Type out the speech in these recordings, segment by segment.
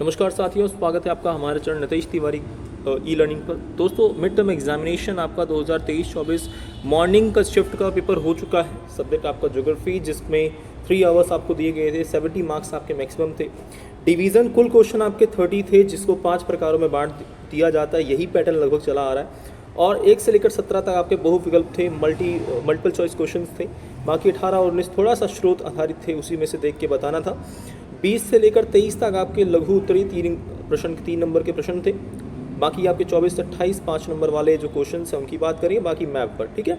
नमस्कार साथियों, स्वागत है आपका हमारे channel Nitesh Tiwari e learning पर। दोस्तों, मिड टर्म एग्जामिनेशन आपका 2023-24 मॉर्निंग का शिफ्ट का पेपर हो चुका है। सब्जेक्ट आपका ज्योग्राफी, जिसमें 3 आवर्स आपको दिए गए थे, 70 मार्क्स आपके मैक्सिमम थे। डिवीज़न कुल क्वेश्चन आपके 30 थे, जिसको 5 प्रकारों में बांट दिया जाता है। यही पैटर्न लगभग चला आ रहा है। और 1 से लेकर 17 तक आपके बहुविकल्प थे, मल्टीपल चॉइस क्वेश्चन थे। बाकी 18 और 19 थोड़ा सा स्रोत आधारित थे, उसी में से देख के बताना था। 20 से लेकर 23 तक आपके लघु उत्तरीय 3 नंबर के प्रश्न थे। बाकी आपके 24 से 28 5 नंबर वाले जो क्वेश्चन हैं उनकी बात करेंगे, बाकी मैप पर। ठीक है,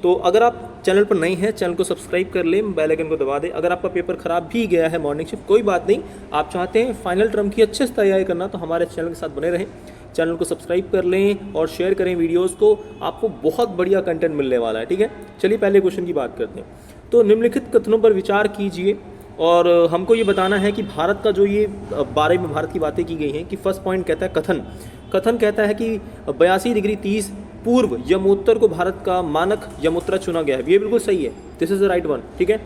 तो अगर आप चैनल पर नए हैं, चैनल को सब्सक्राइब कर लें, बेल आइकन को दबा दें। अगर आपका पेपर खराब भी गया है मॉर्निंग शिफ्ट, कोई बात नहीं, आप चाहते हैं फाइनल टर्म की अच्छे से तैयारी करना, तो हमारे चैनल के साथ बने रहें। चैनल को सब्सक्राइब कर लें और शेयर करें वीडियोस को, आपको बहुत बढ़िया कंटेंट मिलने वाला है। ठीक है, चलिए पहले क्वेश्चन की बात करते हैं। तो निम्नलिखित कथनों पर विचार कीजिए और हमको ये बताना है कि भारत का जो ये 12 में भारत की बातें की गई हैं कि फर्स्ट पॉइंट कहता है कथन कहता है कि 82 डिग्री 30 पूर्व यमोत्तर को भारत का मानक यमोत्तरा चुना गया है। ये बिल्कुल सही है, this is the right one. ठीक है,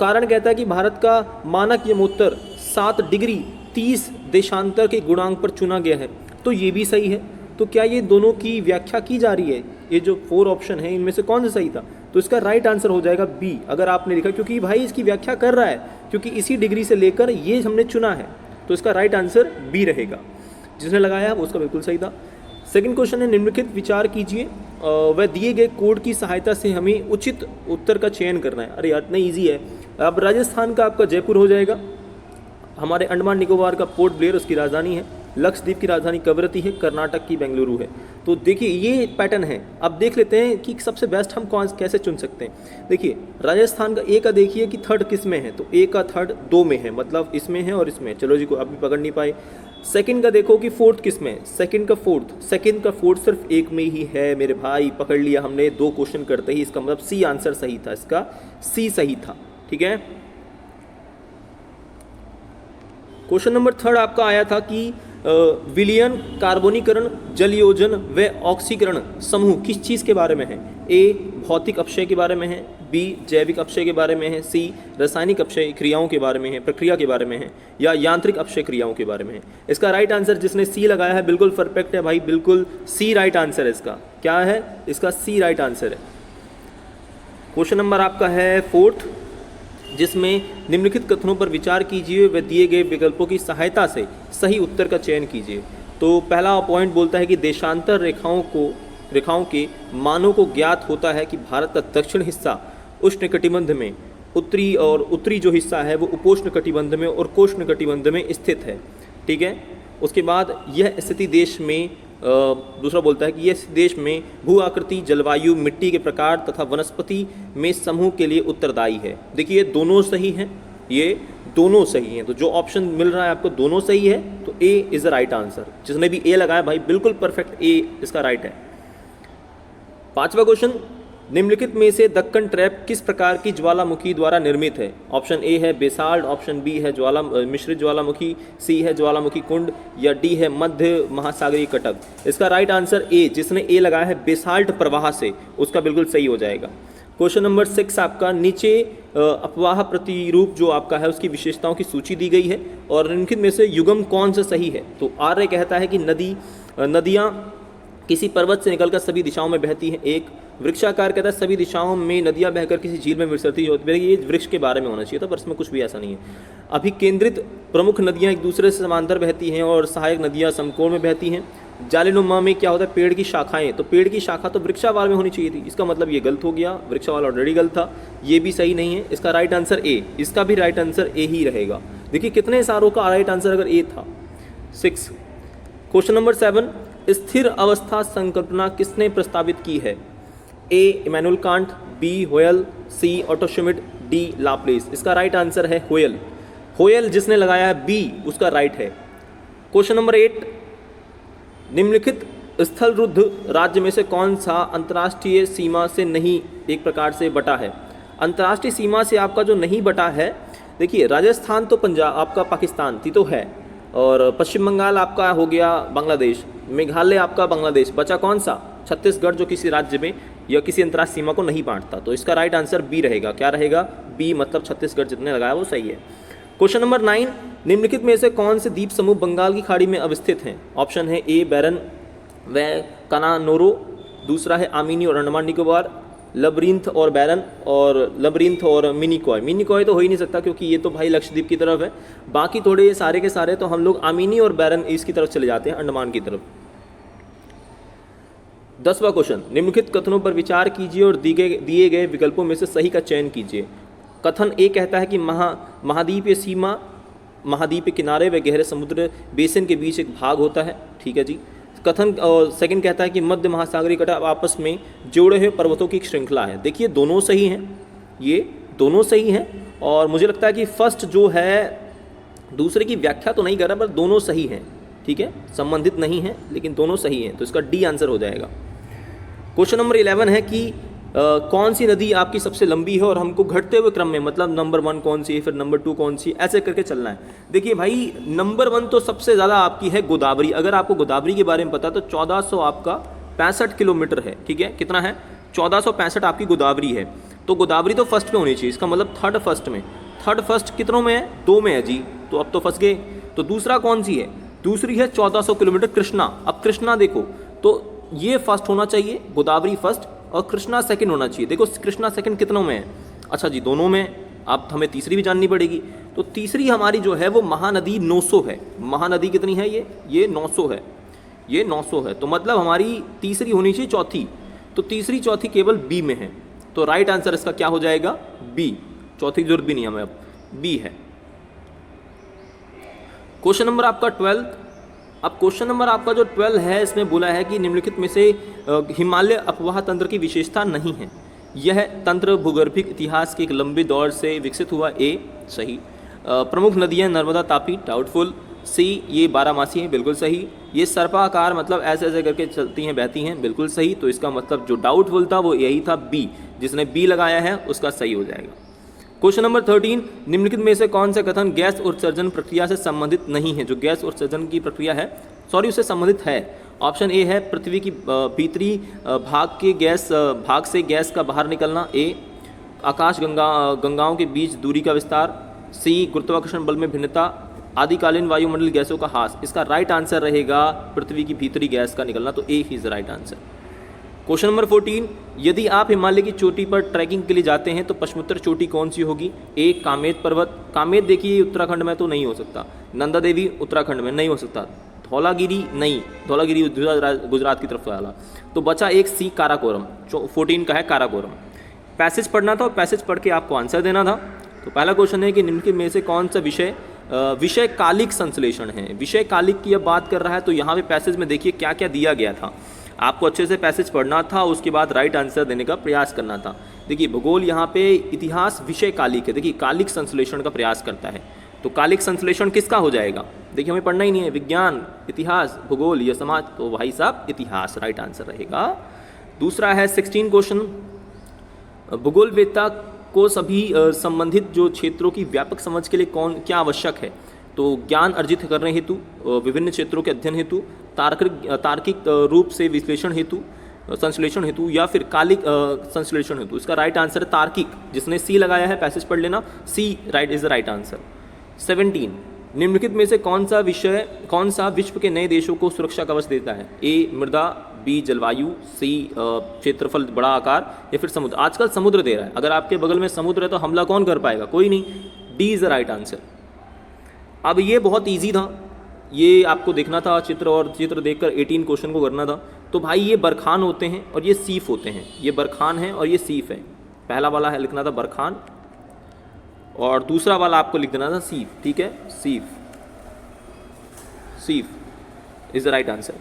कारण कहता है कि भारत का मानक यमोत्तर 7 डिग्री 30 देशांतर के गुणांक पर चुना गया है, तो ये भी सही है। तो क्या ये दोनों की व्याख्या की जा रही है? ये जो 4 ऑप्शन है, इनमें से कौन सा सही था? तो इसका राइट आंसर हो जाएगा बी, अगर आपने लिखा, क्योंकि भाई इसकी व्याख्या कर रहा है, क्योंकि इसी डिग्री से लेकर ये हमने चुना है, तो इसका राइट आंसर बी रहेगा। जिसने लगाया वो उसका बिल्कुल सही था। सेकंड क्वेश्चन है, निम्नलिखित विचार कीजिए, वह दिए गए कोड की सहायता से हमें उचित उत्तर का चयन करना है। अरे यार, इतना ईजी है। अब राजस्थान का आपका जयपुर हो जाएगा, हमारे अंडमान निकोबार का पोर्ट ब्लेयर उसकी राजधानी है, लक्षद्वीप की राजधानी कवरत्ती है, कर्नाटक की बेंगलुरु है। तो देखिए ये पैटर्न है। अब देख लेते हैं कि सबसे बेस्ट हम कैसे चुन सकते हैं। देखिए राजस्थान का ए का देखिए कि थर्ड किस में है, तो ए का थर्ड 2 में है, मतलब इसमें है और इसमें। चलो जी, को अभी पकड़ नहीं पाए। सेकंड का देखो कि फोर्थ किस में है, सेकंड का फोर्थ सिर्फ एक में ही है मेरे भाई, पकड़ लिया हमने 2 क्वेश्चन करते ही। इसका मतलब सी आंसर सही था, इसका सी सही था। ठीक है, क्वेश्चन नंबर 3 आपका आया था कि विलयन, कार्बोनीकरण, जलयोजन व ऑक्सीकरण समूह किस चीज़ के बारे में है? ए भौतिक अपक्षय के बारे में है, बी जैविक अपक्षय के बारे में है, सी रासायनिक अपक्षय क्रियाओं के बारे में है, प्रक्रिया के बारे में है, या यांत्रिक अपक्षय क्रियाओं के बारे में है। इसका राइट आंसर जिसने सी लगाया है बिल्कुल परफेक्ट है भाई, बिल्कुल सी राइट आंसर है। इसका क्या है? इसका सी राइट आंसर है। क्वेश्चन नंबर आपका है 4, जिसमें निम्नलिखित कथनों पर विचार कीजिए व दिए गए विकल्पों की सहायता से सही उत्तर का चयन कीजिए। तो पहला पॉइंट बोलता है कि देशांतर रेखाओं के मानों को ज्ञात होता है कि भारत का दक्षिण हिस्सा उष्णकटिबंध में, उत्तरी जो हिस्सा है वो उपोष्णकटिबंध में और कोष्णकटिबंध में स्थित है। ठीक है, उसके बाद यह स्थिति देश में दूसरा बोलता है कि यह देश में भू आकृति, जलवायु, मिट्टी के प्रकार तथा वनस्पति में समूह के लिए उत्तरदायी है। देखिए ये दोनों सही हैं, ये दोनों सही हैं। तो जो ऑप्शन मिल रहा है आपको दोनों सही है, तो ए इज द राइट आंसर। जिसने भी ए लगाया भाई बिल्कुल परफेक्ट, ए इसका राइट है। 5वां क्वेश्चन, निम्नलिखित में से दक्कन ट्रैप किस प्रकार की ज्वालामुखी द्वारा निर्मित है? ऑप्शन ए है बेसाल्ट, ऑप्शन बी है मिश्रित ज्वालामुखी, सी है ज्वालामुखी कुंड, या डी है मध्य महासागरीय कटक। इसका राइट आंसर ए, जिसने ए लगाया है बेसाल्ट प्रवाह से, उसका बिल्कुल सही हो जाएगा। क्वेश्चन नंबर 6 आपका, नीचे अपवाह प्रतिरूप जो आपका है उसकी विशेषताओं की सूची दी गई है और निम्नलिखित में से युग्म कौन सा सही है? तो आर्य कहता है कि नदियाँ किसी पर्वत से निकलकर सभी दिशाओं में बहती हैं। एक वृक्षाकार कहता है सभी दिशाओं में नदियां बहकर किसी झील में विसरती होती है। ये वृक्ष के बारे में होना चाहिए था, पर इसमें कुछ भी ऐसा नहीं है। अभिकेंद्रित प्रमुख नदियां एक दूसरे से समांतर बहती हैं और सहायक नदियां समकोण में बहती हैं। जालिनुमा में क्या होता है? पेड़ की शाखाएं, तो पेड़ की शाखा तो वृक्षावार में होनी चाहिए थी, इसका मतलब ये गलत हो गया, वृक्षावार ऑलरेडी गलत था, ये भी सही नहीं है। इसका राइट आंसर ए, इसका भी राइट आंसर ए ही रहेगा। देखिए कितने सारों का राइट आंसर अगर ए था। 6 क्वेश्चन नंबर 7, स्थिर अवस्था संकल्पना किसने प्रस्तावित की है? ए इमैनुअल कांट, बी होयल, सी ऑटो श्मिट, डी लाप्लेस। इसका राइट आंसर है होयल जिसने लगाया है बी, उसका राइट है। क्वेश्चन नंबर 8, निम्नलिखित स्थलरुद्ध राज्य में से कौन सा अंतर्राष्ट्रीय सीमा से नहीं एक प्रकार से बटा है? अंतर्राष्ट्रीय सीमा से आपका जो नहीं बटा है, देखिए राजस्थान तो पंजाब आपका पाकिस्तान थी तो है, और पश्चिम बंगाल आपका हो गया बांग्लादेश, मेघालय आपका बांग्लादेश, बचा कौन सा? छत्तीसगढ़, जो किसी राज्य में या किसी अंतर्राष्ट्रीय सीमा को नहीं बांटता। तो इसका राइट आंसर बी रहेगा। क्या रहेगा? बी, मतलब छत्तीसगढ़ जितने लगाया वो सही है। क्वेश्चन नंबर 9, निम्नलिखित में से कौन से द्वीप समूह बंगाल की खाड़ी में अवस्थित हैं? ऑप्शन है ए बैरन व कनानोरो, दूसरा है आमिनी और अंडमान निकोबार, लबरिंथ और बैरन, और लबरिंथ और मिनिकॉय। मिनिकॉय तो हो ही नहीं सकता क्योंकि ये तो भाई लक्षद्वीप की तरफ है। बाकी थोड़े ये सारे के सारे तो हम लोग आमिनी और बैरन इसकी तरफ चले जाते हैं, अंडमान की तरफ। 10वां क्वेश्चन, निम्नलिखित कथनों पर विचार कीजिए और दिए गए विकल्पों में से सही का चयन कीजिए। कथन ए कहता है कि महाद्वीपीय सीमा महाद्वीपीय किनारे व गहरे समुद्र बेसिन के बीच एक भाग होता है, ठीक है जी। कथन सेकंड कहता है कि मध्य महासागरीय तट आपस में जोड़े हुए पर्वतों की एक श्रृंखला है। देखिए दोनों सही हैं, ये दोनों सही हैं, और मुझे लगता है कि फर्स्ट जो है दूसरे की व्याख्या तो नहीं कर रहा, पर दोनों सही हैं, ठीक है, संबंधित नहीं है लेकिन दोनों सही हैं, तो इसका डी आंसर हो जाएगा। क्वेश्चन नंबर 11 है कि कौन सी नदी आपकी सबसे लंबी है और हमको घटते हुए क्रम में, मतलब नंबर 1 कौन सी है, फिर नंबर 2 कौन सी, ऐसे करके चलना है। देखिए भाई नंबर 1 तो सबसे ज़्यादा आपकी है गोदावरी। अगर आपको गोदावरी के बारे में पता तो 1400 आपका 65 किलोमीटर है, ठीक है, कितना है 1465 आपकी गोदावरी है। तो गोदावरी तो फर्स्ट पे होनी चाहिए, इसका मतलब थर्ड फर्स्ट कितनों में है, 2 में है जी, तो अब तो फंस गए। तो दूसरा कौन सी है, दूसरी है 1400 किलोमीटर कृष्णा। अब कृष्णा देखो तो ये फर्स्ट होना चाहिए, गोदावरी फर्स्ट और कृष्णा सेकंड होना चाहिए। देखो कृष्णा सेकंड कितनों में है, अच्छा जी दोनों में। अब हमें तीसरी भी जाननी पड़ेगी, तो तीसरी हमारी जो है वो महानदी 900 है। महानदी कितनी है, ये 900 है, ये 900 है, तो मतलब हमारी तीसरी होनी चाहिए चौथी, तो तीसरी चौथी केवल बी में है, तो राइट आंसर इसका क्या हो जाएगा, बी। चौथी की जरूरत भी नहीं हमें, अब बी है। क्वेश्चन नंबर आपका 12। अब क्वेश्चन नंबर आपका जो 12 है इसमें बोला है कि निम्नलिखित में से हिमालय अपवाह तंत्र की विशेषता नहीं है। यह तंत्र भूगर्भिक इतिहास के एक लंबे दौर से विकसित हुआ, ए सही। प्रमुख नदियां नर्मदा तापी, डाउटफुल। सी ये 12मासी हैं, बिल्कुल सही। ये सर्पाकार मतलब ऐसे ऐसे करके चलती हैं बहती हैं, बिल्कुल सही। तो इसका मतलब जो डाउटफुल था वो यही था, बी। जिसने बी लगाया है उसका सही हो जाएगा। क्वेश्चन नंबर 13, निम्नलिखित में से कौन सा कथन गैस उत्सर्जन प्रक्रिया से संबंधित नहीं है? जो गैस उत्सर्जन की प्रक्रिया है, सॉरी, उससे संबंधित है। ऑप्शन ए है पृथ्वी की भीतरी भाग से गैस का बाहर निकलना, ए। आकाश गंगाओं के बीच दूरी का विस्तार, सी। गुरुत्वाकर्षण बल में भिन्नता, आदिकालीन वायुमंडल गैसों का ह्रास। इसका राइट आंसर रहेगा पृथ्वी की भीतरी गैस का निकलना, तो ए ही is the right answer. Question number 14, यदि आप हिमालय की चोटी पर ट्रैकिंग के लिए जाते हैं तो पश्चिमोत्तर चोटी कौन सी होगी? ए कामेत पर्वत। कामेत देखिए उत्तराखंड में तो नहीं हो सकता, नंदा देवी उत्तराखंड में नहीं हो सकता, धौलागिरी नहीं, धौलागिरी गुजरात की तरफ वाला। तो बचा एक सी काराकोरम, 14 का है काराकोरम। पैसेज पढ़ना था और पैसेज पढ़ के आपको आंसर देना था। तो पहला क्वेश्चन है कि निम्नलिखित में से कौन सा विषय कालिक संश्लेषण है? विषय कालिक की अब बात कर रहा है, तो यहाँ पे पैसेज में देखिए क्या क्या दिया गया था। आपको अच्छे से पैसेज पढ़ना था, उसके बाद राइट आंसर देने का प्रयास करना था। देखिए भूगोल यहाँ पे इतिहास विषय कालिक है, देखिए कालिक संश्लेषण का प्रयास करता है, तो कालिक संश्लेषण किसका हो जाएगा? देखिए हमें पढ़ना ही नहीं है, विज्ञान, इतिहास, भूगोल या समाज, तो भाई साहब इतिहास राइट आंसर रहेगा। दूसरा है 16 क्वेश्चन, भूगोलवेत्ता को सभी संबंधित जो क्षेत्रों की व्यापक समझ के लिए क्या आवश्यक है? तो ज्ञान अर्जित करने हेतु, विभिन्न क्षेत्रों के अध्ययन हेतु, तार्किक रूप से विश्लेषण हेतु, संश्लेषण हेतु, या फिर कालिक संश्लेषण हेतु। इसका राइट आंसर है तार्किक। जिसने सी लगाया है पैसेज पढ़ लेना, C right is the right answer. 17, निम्नलिखित में से कौन सा विश्व के नए देशों को सुरक्षा कवच देता है? ए मृदा, बी जलवायु, सी क्षेत्रफल बड़ा आकार, या फिर समुद्र। आजकल समुद्र दे रहा है, अगर आपके बगल में समुद्र है तो हमला कौन कर पाएगा? कोई नहीं, D is the right answer. अब ये बहुत इजी था, ये आपको देखना था चित्र, और चित्र देखकर 18 क्वेश्चन को करना था। तो भाई ये बरखान होते हैं और ये सीफ होते हैं, ये बरखान है और ये सीफ है। पहला वाला है लिखना था बरखान, और दूसरा वाला आपको लिख देना था सीफ, ठीक है, सीफ इज द राइट आंसर।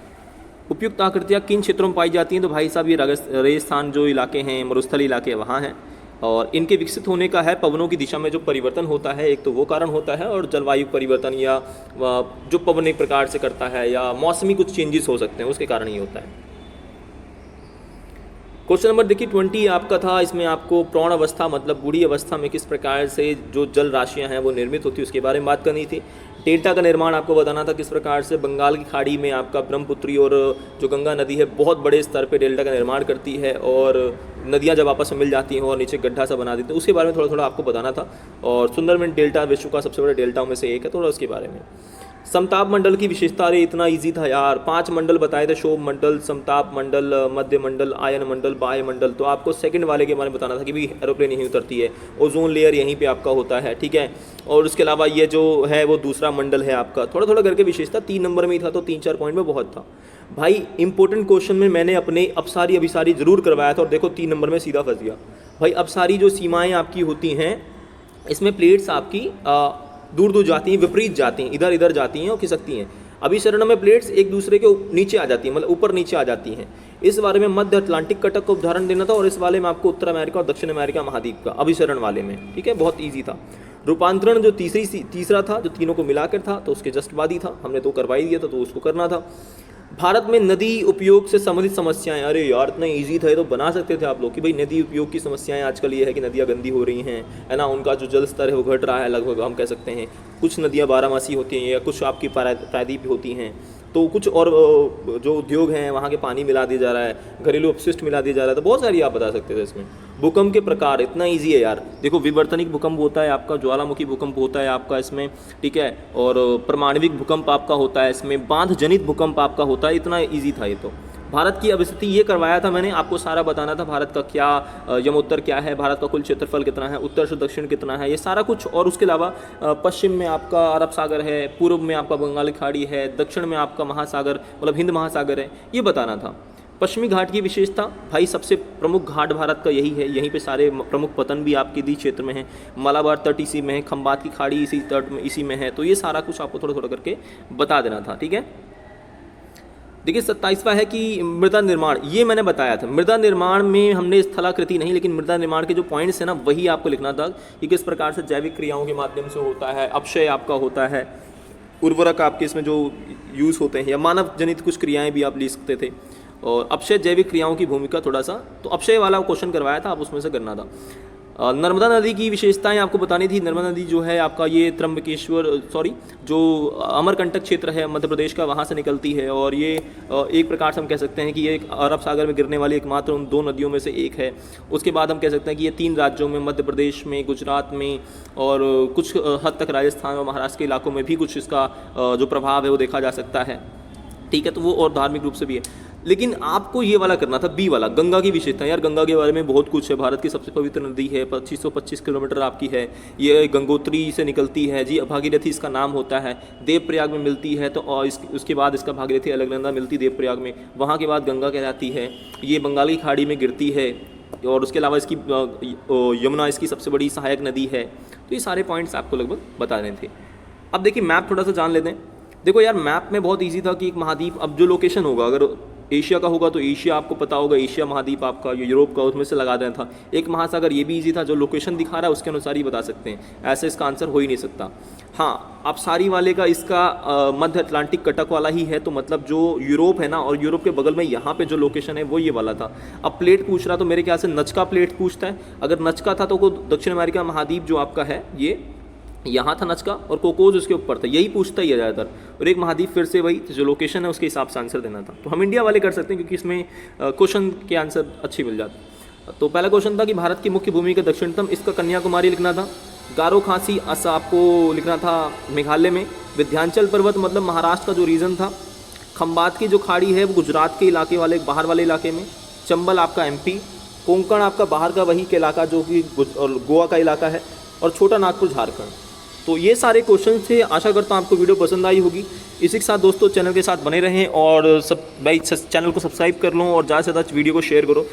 उपयुक्त आकृतियाँ किन क्षेत्रों में पाई जाती हैं? तो भाई साहब ये रेगिस्तान जो इलाके हैं, मरुस्थल इलाके वहाँ हैं, और इनके विकसित होने का है पवनों की दिशा में जो परिवर्तन होता है, एक तो वो कारण होता है, और जलवायु परिवर्तन या जो पवन एक प्रकार से करता है, या मौसमी कुछ चेंजेस हो सकते हैं, उसके कारण ही होता है। क्वेश्चन नंबर देखिए 20 आपका था, इसमें आपको प्रौढ़ अवस्था मतलब बूढ़ी अवस्था में किस प्रकार से जो जल राशियां हैं वो निर्मित होती है उसके बारे में बात करनी थी। डेल्टा का निर्माण आपको बताना था, किस प्रकार से बंगाल की खाड़ी में आपका ब्रह्मपुत्री और जो गंगा नदी है बहुत बड़े स्तर पे डेल्टा का निर्माण करती है, और नदियाँ जब आपस में मिल जाती हैं और नीचे गड्ढा सा बना देते हैं, उसके बारे में थोड़ा थोड़ा आपको बताना था। और सुंदरबन डेल्टा विश्व का सबसे बड़ा डेल्टाओं में से एक है, थोड़ा उसके बारे में। समताप मंडल की विशेषता, अरे इतना इजी था यार, 5 मंडल बताए थे, शोभ मंडल, समताप मंडल, मध्य मंडल, आयन मंडल, बाह्य मंडल। तो आपको सेकंड वाले के बारे में बताना था कि भाई एरोप्लेन यहीं उतरती है, ओजोन लेयर यहीं पे आपका होता है, ठीक है। और उसके अलावा ये जो है वो दूसरा मंडल है आपका, थोड़ा थोड़ा करके विशेषता 3 नंबर में ही था, तो 3-4 पॉइंट में बहुत था भाई। इंपॉर्टेंट क्वेश्चन में मैंने अपने अपसारी अभिसारी जरूर करवाया था और देखो 3 नंबर में सीधा फंस गया भाई। अपसारी जो सीमाएँ आपकी होती हैं, इसमें प्लेट्स आपकी दूर दूर जाती हैं, विपरीत जाती हैं, इधर इधर जाती हैं और खिसकती हैं। अभिसरण में प्लेट्स एक दूसरे के नीचे आ जाती हैं, मतलब ऊपर नीचे आ जाती हैं। इस बारे में मध्य अटलांटिक कटक का उदाहरण देना था, और इस वाले में आपको उत्तर अमेरिका और दक्षिण अमेरिका महाद्वीप का अभिसरण वाले में, ठीक है, बहुत ईजी था। रूपांतरण जो तीसरा था, जो तीनों को मिलाकर था, तो उसके जस्ट बाद ही था, हमने तो करवा ही दिया था, तो उसको करना था। भारत में नदी उपयोग से संबंधित समस्याएं, अरे यार इतना इजी था ये, तो बना सकते थे आप लोग कि भाई नदी उपयोग की समस्याएं आजकल ये है कि नदियाँ गंदी हो रही हैं, है ना, उनका जो जल स्तर है वो घट रहा है लगभग, हम कह सकते हैं। कुछ नदियाँ बारहमासी होती हैं या कुछ आपकी प्रायद्वीप होती हैं, तो कुछ और जो उद्योग हैं वहाँ के पानी मिला दिया जा रहा है, घरेलू अपशिष्ट मिला दिया जा रहा है, तो बहुत सारी आप बता सकते थे इसमें। भूकंप के प्रकार, इतना इजी है यार, देखो विवर्तनिक भूकंप होता है आपका, ज्वालामुखी भूकंप होता है आपका इसमें, ठीक है, और परमाणविक भूकंप आपका होता है इसमें, बांध जनित भूकंप आपका होता है, इतना इजी था ये तो। भारत की अभिस्थिति ये करवाया था मैंने, आपको सारा बताना था भारत का क्या यमोत्तर क्या है, भारत का कुल क्षेत्रफल कितना है, उत्तर से दक्षिण कितना है, ये सारा कुछ। और उसके अलावा पश्चिम में आपका अरब सागर है, पूर्व में आपका बंगाल की खाड़ी है, दक्षिण में आपका महासागर मतलब हिंद महासागर है, ये बताना था। पश्चिमी घाट की विशेषता, भाई सबसे प्रमुख घाट भारत का यही है, यहीं पे सारे प्रमुख पतन भी आपके दी क्षेत्र में हैं। मालाबार तट इसी में है, खंबात की खाड़ी इसी तट में इसी में है, तो ये सारा कुछ आपको थोड़ा थोड़ा करके बता देना था, ठीक है। देखिए 27वां है कि मृदा निर्माण, ये मैंने बताया था। मृदा निर्माण में हमने स्थलाकृति नहीं, लेकिन मृदा निर्माण के जो पॉइंट्स हैं ना, वही आपको लिखना था कि किस प्रकार से जैविक क्रियाओं के माध्यम से होता है, अपक्षय आपका होता है, उर्वरक आपके इसमें जो यूज़ होते हैं, या मानव जनित कुछ क्रियाएं भी आप लिख सकते थे। और अपक्षय जैविक क्रियाओं की भूमिका थोड़ा सा, तो अपक्षय वाला क्वेश्चन करवाया था, आप उसमें से करना था। नर्मदा नदी की विशेषताएं आपको बतानी थी। नर्मदा नदी जो है आपका ये जो अमरकंटक क्षेत्र है मध्य प्रदेश का, वहाँ से निकलती है, और ये एक प्रकार से हम कह सकते हैं कि ये एक अरब सागर में गिरने वाली एकमात्र उन 2 नदियों में से एक है। उसके बाद हम कह सकते हैं कि ये 3 राज्यों में, मध्य प्रदेश में, गुजरात में और कुछ हद तक राजस्थान और महाराष्ट्र के इलाकों में भी कुछ इसका जो प्रभाव है वो देखा जा सकता है, ठीक है। तो वो और धार्मिक रूप से भी है। लेकिन आपको ये वाला करना था, बी वाला, गंगा की विशेषता। यार गंगा के बारे में बहुत कुछ है, भारत की सबसे पवित्र नदी है, 2525 किलोमीटर आपकी है, ये गंगोत्री से निकलती है जी, भागीरथी इसका नाम होता है, देवप्रयाग में मिलती है, तो और उसके बाद इसका भागीरथी अलकनंदा मिलती देवप्रयाग में, वहाँ के बाद गंगा कहलाती है, ये बंगाल की खाड़ी में गिरती है, और उसके अलावा इसकी यमुना इसकी सबसे बड़ी सहायक नदी है। तो ये सारे पॉइंट्स आपको लगभग बताने थे। अब देखिए मैप थोड़ा सा जान लेते हैं। देखो यार मैप में बहुत इजी था कि एक महाद्वीप, अब जो लोकेशन होगा, अगर एशिया का होगा तो एशिया आपको पता होगा, एशिया महाद्वीप आपका, यूरोप का, उसमें से लगा देना था। एक महासागर, ये भी इजी था, जो लोकेशन दिखा रहा है उसके अनुसार ही बता सकते हैं, ऐसे इसका आंसर हो ही नहीं सकता। हाँ, आप सारी वाले का इसका मध्य अटलांटिक कटक वाला ही है, तो मतलब जो यूरोप है ना, और यूरोप के बगल में यहाँ पे जो लोकेशन है वो ये वाला था। अब प्लेट पूछ रहा, तो मेरे ख्याल से नचका प्लेट पूछता है। अगर नचका था तो दक्षिण अमेरिका महाद्वीप जो आपका है ये यहाँ था नचका, और कोकोज उसके ऊपर था, यही पूछता ही है ज़्यादातर। और एक महाद्वीप फिर से वही, जो लोकेशन है उसके हिसाब से आंसर देना था। तो हम इंडिया वाले कर सकते हैं क्योंकि इसमें क्वेश्चन के आंसर अच्छे मिल जाते। तो पहला क्वेश्चन था कि भारत की मुख्य भूमि का दक्षिणतम, इसका कन्याकुमारी लिखना था। गारो खासी असा आपको लिखना था मेघालय में। विंध्याचल पर्वत मतलब महाराष्ट्र का जो रीजन था। खंबात की जो खाड़ी है वो गुजरात के इलाके वाले, बाहर वाले इलाके में। चंबल आपका MP। कोंकण आपका बाहर का वही के इलाका जो कि गोवा का इलाका है। और छोटा नागपुर झारखंड। तो ये सारे क्वेश्चन थे। आशा करता हूँ आपको वीडियो पसंद आई होगी। इसी के साथ दोस्तों चैनल के साथ बने रहें, और सब भाई चैनल को सब्सक्राइब कर लो और ज़्यादा से ज़्यादा वीडियो को शेयर करो।